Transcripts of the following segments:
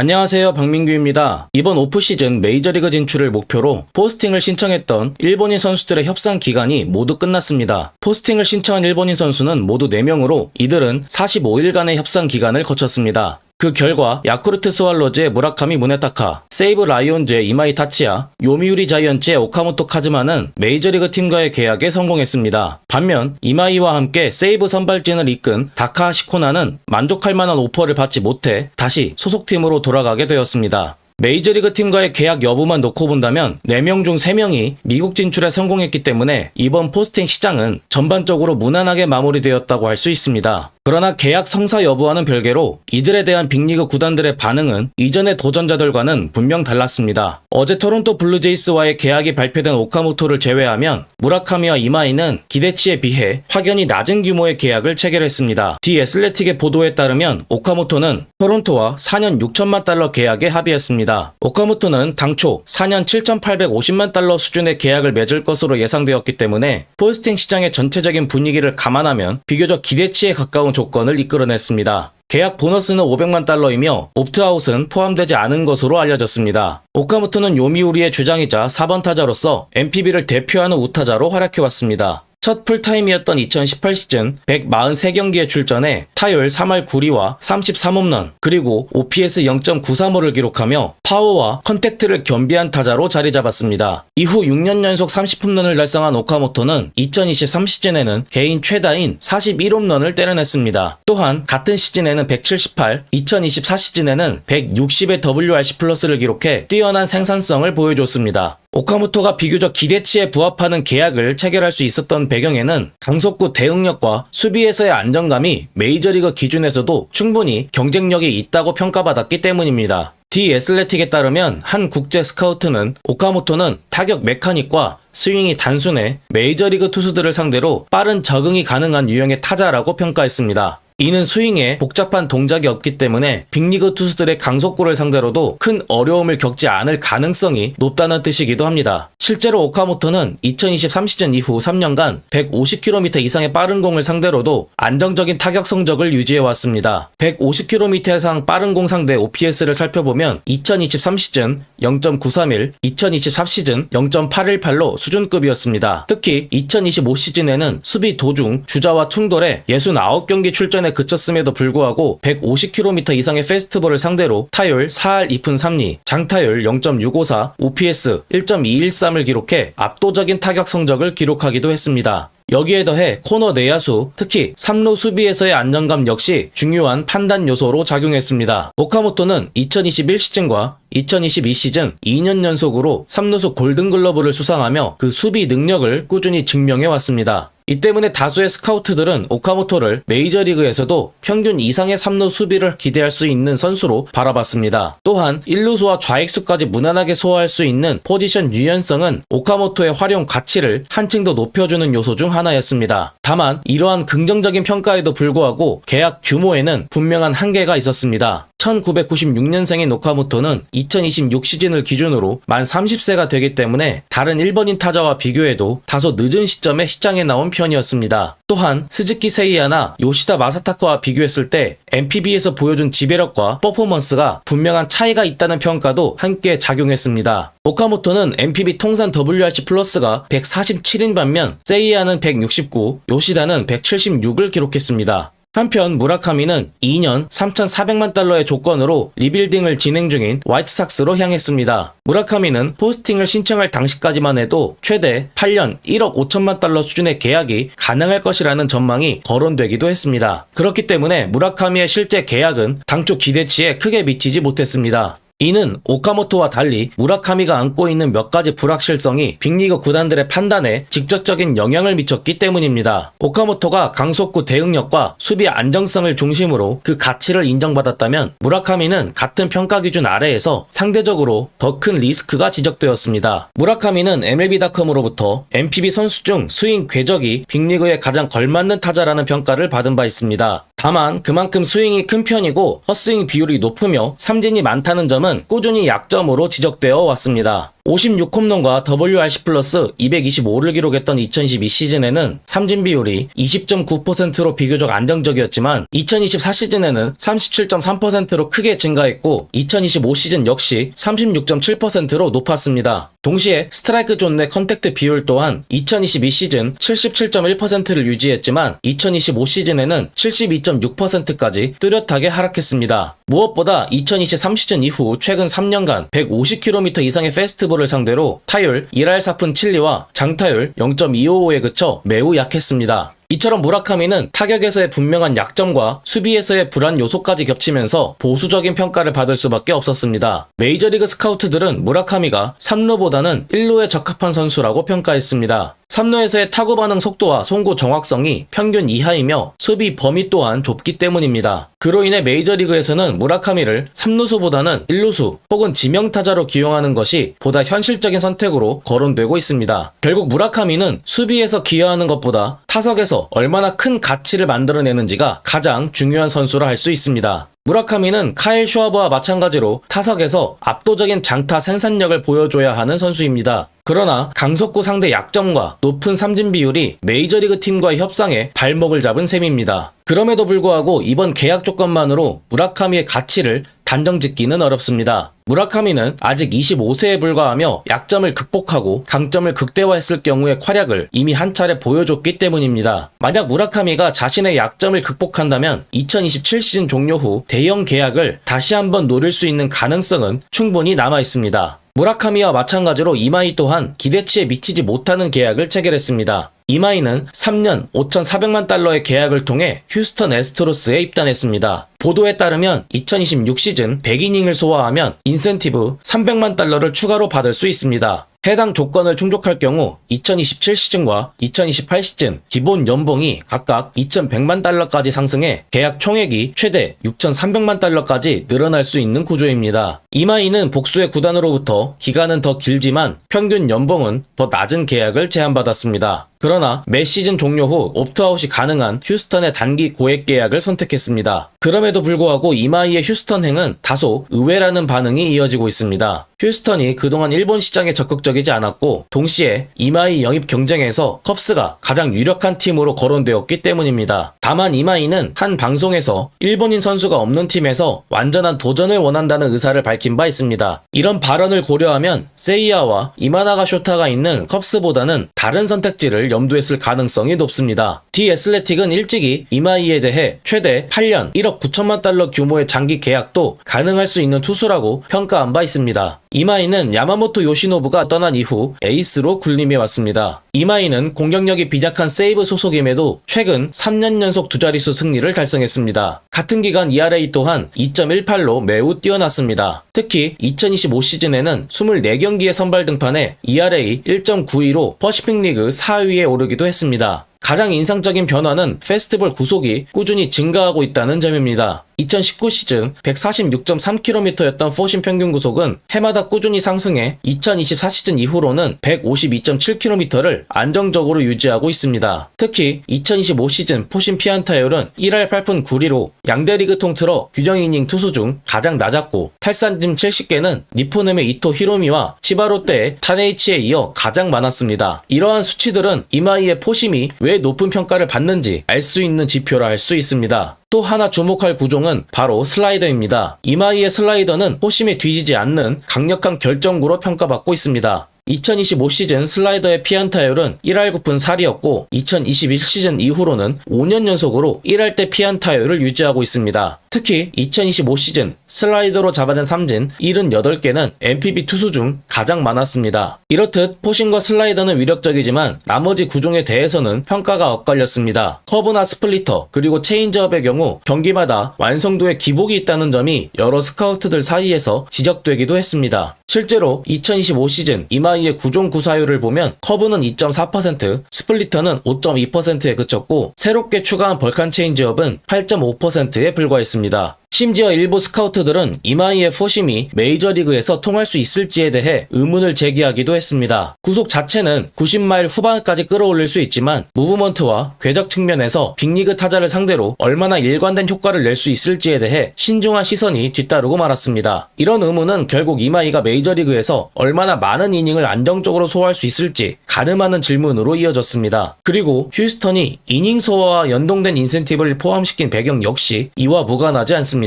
안녕하세요, 박민규입니다. 이번 오프시즌 메이저리그 진출을 목표로 포스팅을 신청했던 일본인 선수들의 협상 기간이 모두 끝났습니다. 포스팅을 신청한 일본인 선수는 모두 4명으로 이들은 45일간의 협상 기간을 거쳤습니다. 그 결과 야쿠르트 스왈로즈의 무라카미 무네타카, 세이브 라이온즈의 이마이 타치야, 요미우리 자이언츠의 오카모토 카즈마는 메이저리그 팀과의 계약에 성공했습니다. 반면 이마이와 함께 세이브 선발진을 이끈 다카하시 코나는 만족할 만한 오퍼를 받지 못해 다시 소속팀으로 돌아가게 되었습니다. 메이저리그 팀과의 계약 여부만 놓고 본다면 4명 중 3명이 미국 진출에 성공했기 때문에 이번 포스팅 시장은 전반적으로 무난하게 마무리되었다고 할 수 있습니다. 그러나 계약 성사 여부와는 별개로 이들에 대한 빅리그 구단들의 반응은 이전의 도전자들과는 분명 달랐습니다. 어제 토론토 블루제이스와의 계약이 발표된 오카모토를 제외하면 무라카미와 이마이는 기대치에 비해 확연히 낮은 규모의 계약을 체결했습니다. 디 애슬레틱의 보도에 따르면 오카모토는 토론토와 4년 6천만 달러 계약에 합의했습니다. 오카모토는 당초 4년 7,850만 달러 수준의 계약을 맺을 것으로 예상되었기 때문에 포스팅 시장의 전체적인 분위기를 감안하면 비교적 기대치에 가까운 조건을 이끌어냈습니다. 계약 보너스는 500만 달러이며 옵트아웃은 포함되지 않은 것으로 알려졌습니다. 오카모토는 요미우리의 주장이자 4번 타자로서 NPB를 대표하는 우타자로 활약해왔습니다. 첫 풀타임이었던 2018 시즌 143경기에 출전해 타율 3할 9리와 33홈런 그리고 OPS 0.935를 기록하며 파워와 컨택트를 겸비한 타자로 자리 잡았습니다. 이후 6년 연속 30홈런을 달성한 오카모토는 2023 시즌에는 개인 최다인 41홈런을 때려냈습니다. 또한 같은 시즌에는 178, 2024 시즌에는 160의 WRC 플러스를 기록해 뛰어난 생산성을 보여줬습니다. 오카모토가 비교적 기대치에 부합하는 계약을 체결할 수 있었던 배경에는 강속구 대응력과 수비에서의 안정감이 메이저리그 기준에서도 충분히 경쟁력이 있다고 평가받았기 때문입니다. 디 애슬레틱에 따르면 한 국제 스카우트는 오카모토는 타격 메카닉과 스윙이 단순해 메이저리그 투수들을 상대로 빠른 적응이 가능한 유형의 타자라고 평가했습니다. 이는 스윙에 복잡한 동작이 없기 때문에 빅리그 투수들의 강속구를 상대로도 큰 어려움을 겪지 않을 가능성이 높다는 뜻이기도 합니다. 실제로 오카모토는 2023 시즌 이후 3년간 150km 이상의 빠른 공을 상대로도 안정적인 타격 성적을 유지해왔습니다. 150km 이상 빠른 공 상대 OPS를 살펴보면 2023 시즌 0.931, 2024 시즌 0.818로 수준급이었습니다. 특히 2025 시즌에는 수비 도중 주자와 충돌해 69경기 출전에 그쳤음에도 불구하고 150km 이상의 페스티벌을 상대로 타율 4할 2푼 3리, 장타율 0.654, OPS 1.213을 기록해 압도적인 타격 성적을 기록하기도 했습니다. 여기에 더해 코너 내야수, 특히 3루 수비에서의 안정감 역시 중요한 판단 요소로 작용했습니다. 오카모토는 2021 시즌과 2022 시즌 2년 연속으로 3루수 골든글러브를 수상하며 그 수비 능력을 꾸준히 증명해왔습니다. 이 때문에 다수의 스카우트들은 오카모토를 메이저리그에서도 평균 이상의 3루 수비를 기대할 수 있는 선수로 바라봤습니다. 또한 1루수와 좌익수까지 무난하게 소화할 수 있는 포지션 유연성은 오카모토의 활용 가치를 한층 더 높여주는 요소 중 하나였습니다. 다만 이러한 긍정적인 평가에도 불구하고 계약 규모에는 분명한 한계가 있었습니다. 1996년생인 오카모토는 2026 시즌을 기준으로 만 30세가 되기 때문에 다른 일본인 타자와 비교해도 다소 늦은 시점에 시장에 나온 편이었습니다. 또한 스즈키 세이야나 요시다 마사타카와 비교했을 때 NPB에서 보여준 지배력과 퍼포먼스가 분명한 차이가 있다는 평가도 함께 작용했습니다. 오카모토는 NPB 통산 WRC 플러스가 147인 반면 세이야는 169, 요시다는 176을 기록했습니다. 한편 무라카미는 2년 3,400만 달러의 조건으로 리빌딩을 진행 중인 화이트삭스로 향했습니다. 무라카미는 포스팅을 신청할 당시까지만 해도 최대 8년 1억 5천만 달러 수준의 계약이 가능할 것이라는 전망이 거론되기도 했습니다. 그렇기 때문에 무라카미의 실제 계약은 당초 기대치에 크게 미치지 못했습니다. 이는 오카모토와 달리 무라카미가 안고 있는 몇 가지 불확실성이 빅리그 구단들의 판단에 직접적인 영향을 미쳤기 때문입니다. 오카모토가 강속구 대응력과 수비 안정성을 중심으로 그 가치를 인정받았다면 무라카미는 같은 평가 기준 아래에서 상대적으로 더 큰 리스크가 지적되었습니다. 무라카미는 MLB.com으로부터 NPB 선수 중 스윙 궤적이 빅리그에 가장 걸맞는 타자라는 평가를 받은 바 있습니다. 다만 그만큼 스윙이 큰 편이고 헛스윙 비율이 높으며 삼진이 많다는 점은 꾸준히 약점으로 지적되어 왔습니다. 56홈런과 WRC 플러스 225를 기록했던 2022 시즌에는 삼진 비율이 20.9%로 비교적 안정적이었지만 2024 시즌에는 37.3%로 크게 증가했고 2025 시즌 역시 36.7%로 높았습니다. 동시에 스트라이크 존 내 컨택트 비율 또한 2022 시즌 77.1%를 유지했지만 2025 시즌에는 72.6%까지 뚜렷하게 하락했습니다. 무엇보다 2023 시즌 이후 최근 3년간 150km 이상의 페스티벌을 상대로 타율 1할 4푼 7리와 장타율 0.255에 그쳐 매우 약했습니다. 이처럼 무라카미는 타격에서의 분명한 약점과 수비에서의 불안 요소까지 겹치면서 보수적인 평가를 받을 수밖에 없었습니다. 메이저리그 스카우트들은 무라카미가 3루보다는 1루에 적합한 선수라고 평가했습니다. 3루에서의 타구 반응 속도와 송구 정확성이 평균 이하이며 수비 범위 또한 좁기 때문입니다. 그로 인해 메이저리그에서는 무라카미를 3루수보다는 1루수 혹은 지명타자로 기용하는 것이 보다 현실적인 선택으로 거론되고 있습니다. 결국 무라카미는 수비에서 기여하는 것보다 타석에서 얼마나 큰 가치를 만들어내는지가 가장 중요한 선수라 할 수 있습니다. 무라카미는 카일 슈와버와 마찬가지로 타석에서 압도적인 장타 생산력을 보여줘야 하는 선수입니다. 그러나 강속구 상대 약점과 높은 삼진 비율이 메이저리그 팀과의 협상에 발목을 잡은 셈입니다. 그럼에도 불구하고 이번 계약 조건만으로 무라카미의 가치를 단정짓기는 어렵습니다. 무라카미는 아직 25세에 불과하며 약점을 극복하고 강점을 극대화했을 경우의 활약을 이미 한 차례 보여줬기 때문입니다. 만약 무라카미가 자신의 약점을 극복한다면 2027 시즌 종료 후 대형 계약을 다시 한번 노릴 수 있는 가능성은 충분히 남아 있습니다. 무라카미와 마찬가지로 이마이 또한 기대치에 미치지 못하는 계약을 체결했습니다. 이마이는 3년 5,400만 달러의 계약을 통해 휴스턴 애스트로스에 입단했습니다. 보도에 따르면 2026 시즌 100이닝을 소화하면 인센티브 300만 달러를 추가로 받을 수 있습니다. 해당 조건을 충족할 경우 2027 시즌과 2028 시즌 기본 연봉이 각각 2,100만 달러까지 상승해 계약 총액이 최대 6,300만 달러까지 늘어날 수 있는 구조입니다. 이마이는 복수의 구단으로부터 기간은 더 길지만 평균 연봉은 더 낮은 계약을 제안받았습니다. 그러나 매 시즌 종료 후 옵트아웃이 가능한 휴스턴의 단기 고액 계약을 선택했습니다. 그럼에도 불구하고 이마이의 휴스턴행은 다소 의외라는 반응이 이어지고 있습니다. 휴스턴이 그동안 일본 시장에 적극적이지 않았고 동시에 이마이 영입 경쟁에서 컵스가 가장 유력한 팀으로 거론되었기 때문입니다. 다만 이마이는 한 방송에서 일본인 선수가 없는 팀에서 완전한 도전을 원한다는 의사를 밝힌 바 있습니다. 이런 발언을 고려하면 세이야와 이마나가 쇼타가 있는 컵스보다는 다른 선택지를 염두했을 가능성이 높습니다. 디 애슬레틱은 일찍이 이마이에 대해 최대 8년 1억 9천만 달러 규모의 장기 계약도 가능할 수 있는 투수라고 평가한 바 있습니다. 이마이는 야마모토 요시노부가 떠난 이후 에이스로 군림해 왔습니다. 이마이는 공격력이 빈약한 세이브 소속임에도 최근 3년 연속 두 자릿수 승리를 달성했습니다. 같은 기간 ERA 또한 2.18로 매우 뛰어났습니다. 특히 2025 시즌에는 24경기의 선발 등판에 ERA 1.92로 퍼시픽 리그 4위에 오르기도 했습니다. 가장 인상적인 변화는 페스티벌 구속이 꾸준히 증가하고 있다는 점입니다. 2019 시즌 146.3km였던 포심 평균 구속은 해마다 꾸준히 상승해 2024 시즌 이후로는 152.7km를 안정적으로 유지하고 있습니다. 특히 2025 시즌 포심 피안타율은 1할 8푼 9리로 양대 리그 통틀어 균형 이닝 투수 중 가장 낮았고 탈삼진 70개는 니포넴의 이토 히로미와 치바롯데의 타네이치에 이어 가장 많았습니다. 이러한 수치들은 이마이의 포심이 왜 높은 평가를 받는지 알 수 있는 지표라 할 수 있습니다. 또 하나 주목할 구종은 바로 슬라이더입니다. 이마이의 슬라이더는 포심에 뒤지지 않는 강력한 결정구로 평가받고 있습니다. 2025 시즌 슬라이더의 피안타율은 1할 9푼 4리였고 2021 시즌 이후로는 5년 연속으로 1할 때 피안타율을 유지하고 있습니다. 특히 2025 시즌 슬라이더로 잡아낸 삼진 78개는 NPB 투수 중 가장 많았습니다. 이렇듯 포심과 슬라이더는 위력적이지만 나머지 구종에 대해서는 평가가 엇갈렸습니다. 커브나 스플리터 그리고 체인지업의 경우 경기마다 완성도에 기복이 있다는 점이 여러 스카우트들 사이에서 지적되기도 했습니다. 실제로 2025 시즌 이마이의 구종 구사율을 보면 커브는 2.4%, 스플리터는 5.2%에 그쳤고 새롭게 추가한 벌칸 체인지업은 8.5%에 불과했습니다. 심지어 일부 스카우트들은 이마이의 포심이 메이저리그에서 통할 수 있을지에 대해 의문을 제기하기도 했습니다. 구속 자체는 90마일 후반까지 끌어올릴 수 있지만 무브먼트와 궤적 측면에서 빅리그 타자를 상대로 얼마나 일관된 효과를 낼 수 있을지에 대해 신중한 시선이 뒤따르고 말았습니다. 이런 의문은 결국 이마이가 메이저리그에서 얼마나 많은 이닝을 안정적으로 소화할 수 있을지 가늠하는 질문으로 이어졌습니다. 그리고 휴스턴이 이닝 소화와 연동된 인센티브를 포함시킨 배경 역시 이와 무관하지 않습니다.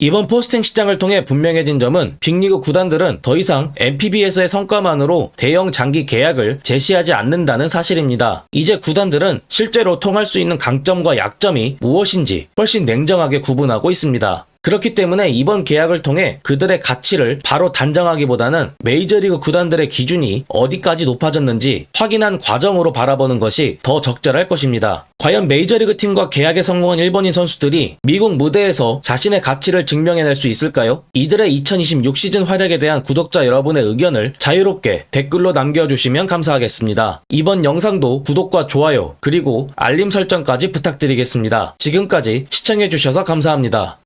이번 포스팅 시장을 통해 분명해진 점은 빅리그 구단들은 더 이상 NPB에서의 성과만으로 대형 장기 계약을 제시하지 않는다는 사실입니다. 이제 구단들은 실제로 통할 수 있는 강점과 약점이 무엇인지 훨씬 냉정하게 구분하고 있습니다. 그렇기 때문에 이번 계약을 통해 그들의 가치를 바로 단정하기보다는 메이저리그 구단들의 기준이 어디까지 높아졌는지 확인한 과정으로 바라보는 것이 더 적절할 것입니다. 과연 메이저리그 팀과 계약에 성공한 일본인 선수들이 미국 무대에서 자신의 가치를 증명해낼 수 있을까요? 이들의 2026 시즌 활약에 대한 구독자 여러분의 의견을 자유롭게 댓글로 남겨주시면 감사하겠습니다. 이번 영상도 구독과 좋아요 그리고 알림 설정까지 부탁드리겠습니다. 지금까지 시청해주셔서 감사합니다.